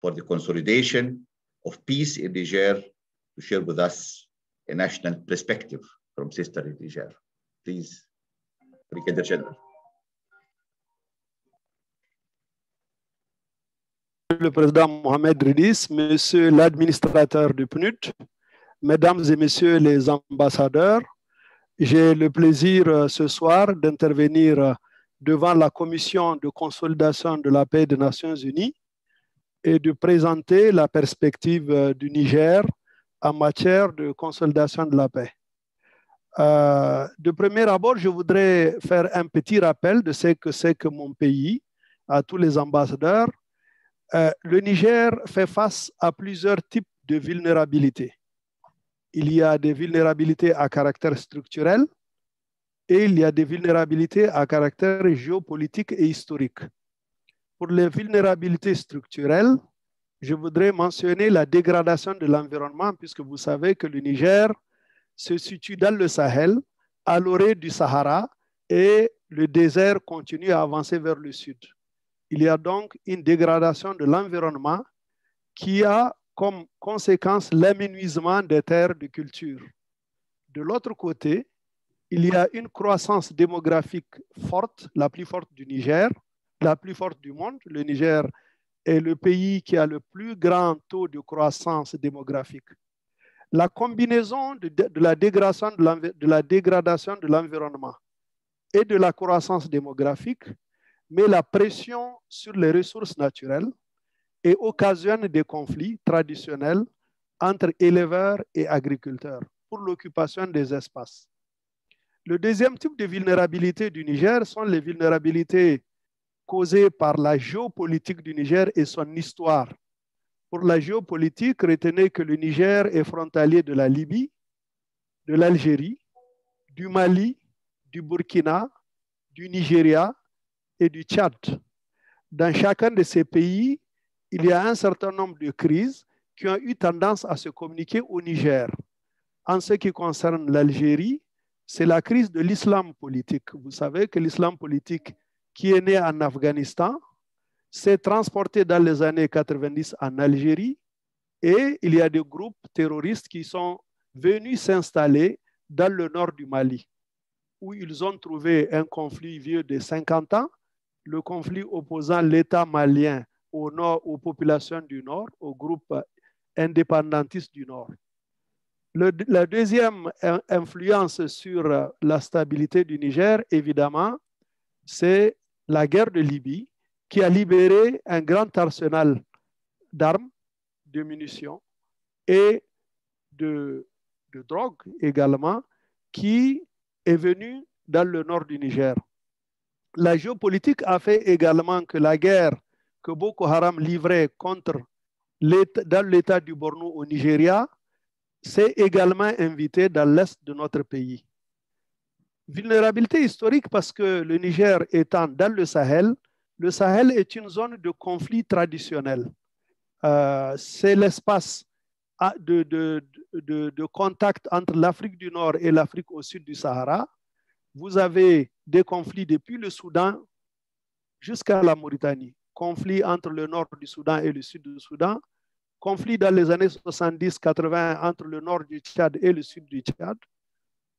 for the consolidation of peace in Niger to share with us a national perspective from Sister in Niger. Please, Brigadier General. Le président Mohamed Ridis, monsieur l'administrateur du PNUD, mesdames et messieurs les ambassadeurs, j'ai le plaisir ce soir d'intervenir devant la Commission de consolidation de la paix des Nations Unies et de présenter la perspective du Niger en matière de consolidation de la paix. De premier abord, je voudrais faire un petit rappel de ce que c'est que mon pays, à tous les ambassadeurs. Le Niger fait face à plusieurs types de vulnérabilités. Il y a des vulnérabilités à caractère structurel et il y a des vulnérabilités à caractère géopolitique et historique. Pour les vulnérabilités structurelles, je voudrais mentionner la dégradation de l'environnement, puisque vous savez que le Niger se situe dans le Sahel, à l'orée du Sahara, et le désert continue à avancer vers le sud. Il y a donc une dégradation de l'environnement qui a comme conséquence l'aménuisement des terres de culture. De l'autre côté, il y a une croissance démographique forte, la plus forte du Niger, la plus forte du monde. Le Niger est le pays qui a le plus grand taux de croissance démographique. La combinaison de la dégradation de l'environnement et de la croissance démographique met la pression sur les ressources naturelles et occasionne des conflits traditionnels entre éleveurs et agriculteurs pour l'occupation des espaces. Le deuxième type de vulnérabilité du Niger sont les vulnérabilités causées par la géopolitique du Niger et son histoire. Pour la géopolitique, retenez que le Niger est frontalier de la Libye, de l'Algérie, du Mali, du Burkina, du Nigeria et du Tchad. Dans chacun de ces pays, il y a un certain nombre de crises qui ont eu tendance à se communiquer au Niger. En ce qui concerne l'Algérie, c'est la crise de l'islam politique. Vous savez que l'islam politique qui est né en Afghanistan s'est transporté dans les années 90 en Algérie et il y a des groupes terroristes qui sont venus s'installer dans le nord du Mali, où ils ont trouvé un conflit vieux de 50 ans, le conflit opposant l'État malien au nord, aux populations du nord, aux groupes indépendantistes du nord. La deuxième influence sur la stabilité du Niger, évidemment, c'est la guerre de Libye qui a libéré un grand arsenal d'armes, de munitions et de drogue également qui est venu dans le nord du Niger. La géopolitique a fait également que la guerre que Boko Haram livrait dans l'État du Borno au Nigeria s'est également invitée dans l'est de notre pays. Vulnérabilité historique parce que le Niger étant dans le Sahel est une zone de conflit traditionnel. C'est l'espace de contact entre l'Afrique du Nord et l'Afrique au sud du Sahara. Vous avez des conflits depuis le Soudan jusqu'à la Mauritanie. Conflits entre le nord du Soudan et le sud du Soudan. Conflits dans les années 70-80 entre le nord du Tchad et le sud du Tchad.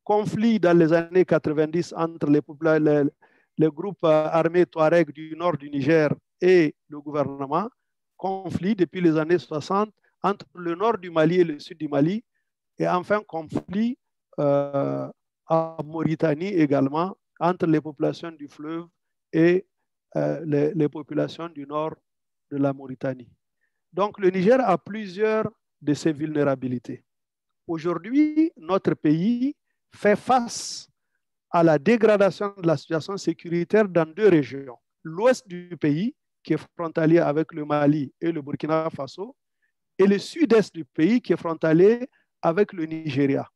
Conflits dans les années 90 entre les groupes armés Touareg du nord du Niger et le gouvernement. Conflits depuis les années 60 entre le nord du Mali et le sud du Mali. Et enfin, conflits en Mauritanie également, entre les populations du fleuve et les populations du nord de la Mauritanie. Donc, le Niger a plusieurs de ces vulnérabilités. Aujourd'hui, notre pays fait face à la dégradation de la situation sécuritaire dans deux régions. L'ouest du pays, qui est frontalier avec le Mali et le Burkina Faso, et le sud-est du pays, qui est frontalier avec le Nigeria.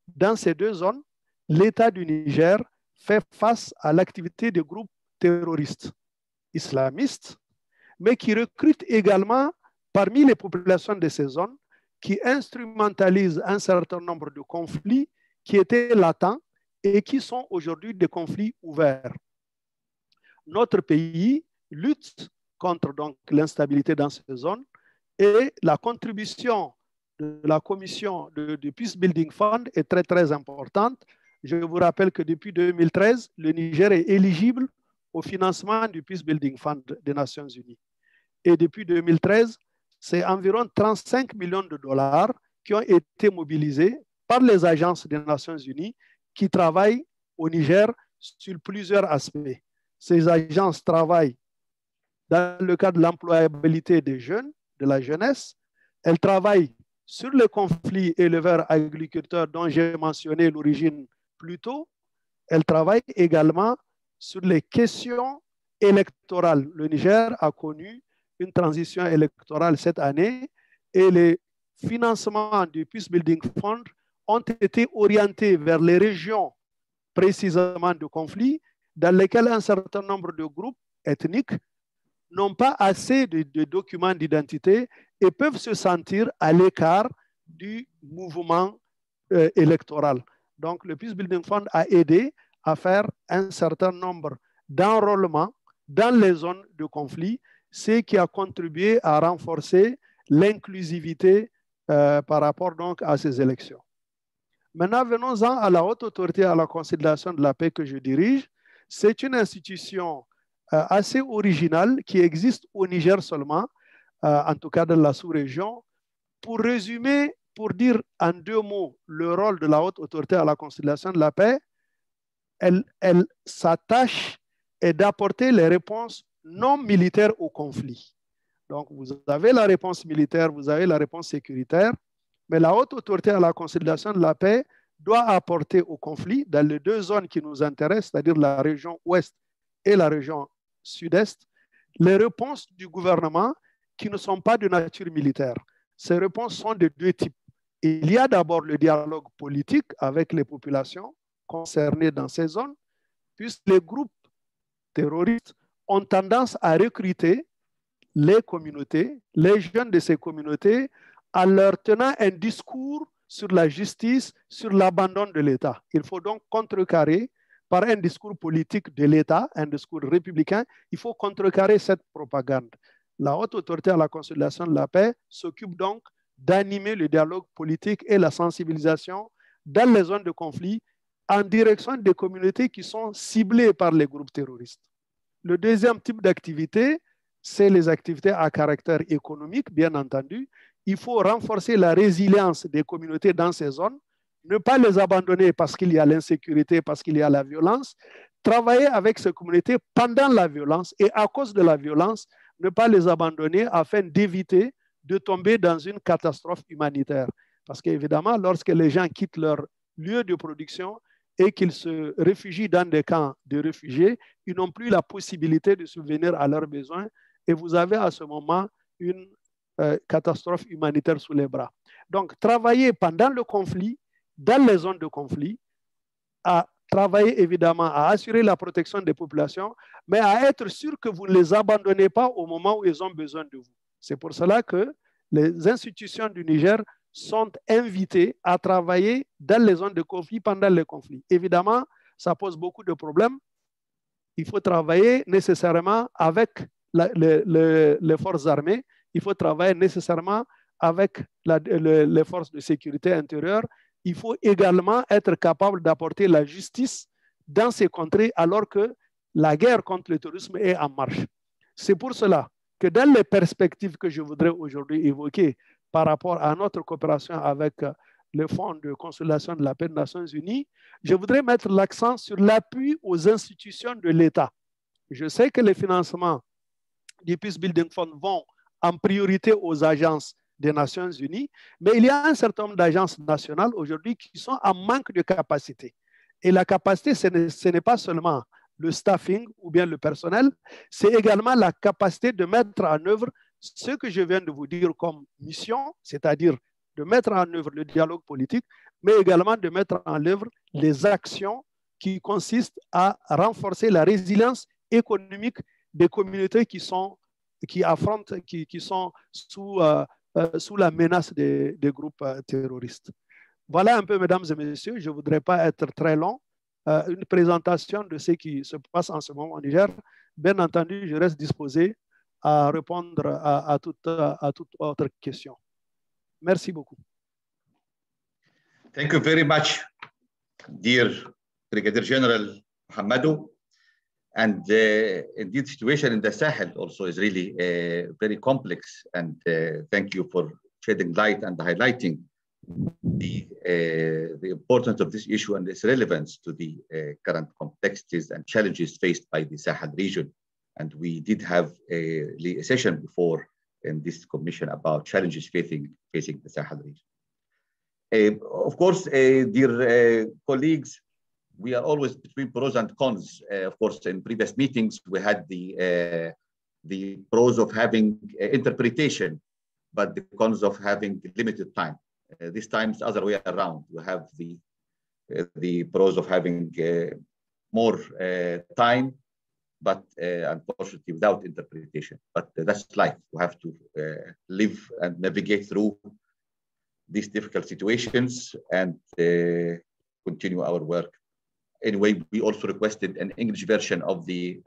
Dans ces deux zones, l'État du Niger fait face à l'activité de groupes terroristes islamistes, mais qui recrutent également parmi les populations de ces zones, qui instrumentalisent un certain nombre de conflits qui étaient latents et qui sont aujourd'hui des conflits ouverts. Notre pays lutte contre donc l'instabilité dans ces zones Et la contribution de la commission du Peace Building Fund est très, très importante. Je vous rappelle que depuis 2013, le Niger est éligible au financement du Peace Building Fund des Nations Unies. Et depuis 2013, c'est environ 35 millions de dollars qui ont été mobilisés par les agences des Nations Unies qui travaillent au Niger sur plusieurs aspects. Ces agences travaillent dans le cadre de l'employabilité des jeunes, de la jeunesse. Elles travaillent sur les conflits éleveurs-agriculteurs dont j'ai mentionné l'origine plus tôt. Elles travaillent également sur les questions électorales. Le Niger a connu une transition électorale cette année et les financements du Peace Building Fund ont été orientés vers les régions précisément de conflits dans lesquelles un certain nombre de groupes ethniques n'ont pas assez de documents d'identité et peuvent se sentir à l'écart du mouvement électoral. Donc, le Peace Building Fund a aidé à faire un certain nombre d'enrôlements dans les zones de conflit, ce qui a contribué à renforcer l'inclusivité par rapport donc à ces élections. Maintenant, venons-en à la Haute Autorité à la conciliation de la paix que je dirige. C'est une institution assez originale qui existe au Niger seulement, en tout cas dans la sous-région. Pour résumer, pour dire en 2 mots le rôle de la Haute Autorité à la conciliation de la paix, sa tâche est d'apporter les réponses non militaires au conflit. Donc, vous avez la réponse militaire, vous avez la réponse sécuritaire, mais la Haute Autorité à la conciliation de la paix doit apporter au conflit, dans les 2 zones qui nous intéressent, c'est-à-dire la région ouest et la région sud-est, les réponses du gouvernement qui ne sont pas de nature militaire. Ces réponses sont de 2 types. Il y a d'abord le dialogue politique avec les populations concernées dans ces zones, puisque les groupes terroristes ont tendance à recruter les communautés, les jeunes de ces communautés, en leur tenant un discours sur la justice, sur l'abandon de l'État. Il faut donc contrecarrer par un discours politique de l'État, un discours républicain, il faut contrecarrer cette propagande. La Haute Autorité à la conciliation de la paix s'occupe donc d'animer le dialogue politique et la sensibilisation dans les zones de conflit en direction des communautés qui sont ciblées par les groupes terroristes. Le deuxième type d'activité, c'est les activités à caractère économique, bien entendu. Il faut renforcer la résilience des communautés dans ces zones, ne pas les abandonner parce qu'il y a l'insécurité, parce qu'il y a la violence, travailler avec ces communautés pendant la violence et à cause de la violence, ne pas les abandonner afin d'éviter de tomber dans une catastrophe humanitaire. Parce qu'évidemment, lorsque les gens quittent leur lieu de production et qu'ils se réfugient dans des camps de réfugiés, ils n'ont plus la possibilité de subvenir à leurs besoins et vous avez à ce moment une catastrophe humanitaire sous les bras. Donc, travailler pendant le conflit, dans les zones de conflit, à travailler évidemment à assurer la protection des populations, mais à être sûr que vous ne les abandonnez pas au moment où ils ont besoin de vous. C'est pour cela que les institutions du Niger sont invitées à travailler dans les zones de conflit pendant les conflits. Évidemment, ça pose beaucoup de problèmes. Il faut travailler nécessairement avec les forces armées, il faut travailler nécessairement avec les forces de sécurité intérieure. Il faut également être capable d'apporter la justice dans ces contrées alors que la guerre contre le terrorisme est en marche. C'est pour cela que dans les perspectives que je voudrais aujourd'hui évoquer par rapport à notre coopération avec le Fonds de consolidation de la paix des Nations Unies, je voudrais mettre l'accent sur l'appui aux institutions de l'État. Je sais que les financements du Peace Building Fund vont en priorité aux agences des Nations Unies, mais il y a un certain nombre d'agences nationales aujourd'hui qui sont en manque de capacité. Et la capacité, ce n'est pas seulement le staffing ou bien le personnel, c'est également la capacité de mettre en œuvre ce que je viens de vous dire comme mission, c'est-à-dire de mettre en œuvre le dialogue politique, mais également de mettre en œuvre les actions qui consistent à renforcer la résilience économique des communautés qui sont sous la menace des groupes terroristes. Voilà un peu, mesdames et messieurs, je ne voudrais pas être très long, une présentation de ce qui se passe en ce moment au Niger. Bien entendu, je reste disposé à répondre à toute autre question. Merci beaucoup. Thank you very much, dear Brigadier General Mohammadou. And indeed, the situation in the Sahel also is really very complex. And thank you for shedding light and highlighting the importance of this issue and its relevance to the current complexities and challenges faced by the Sahel region. And we did have a session before in this commission about challenges facing the Sahel region. Of course, dear colleagues, we are always between pros and cons. Of course, in previous meetings, we had the pros of having interpretation, but the cons of having limited time. This time it's the other way around. We have the pros of having more time, but unfortunately without interpretation. But that's life. We have to live and navigate through these difficult situations and continue our work. Anyway, we also requested an English version of the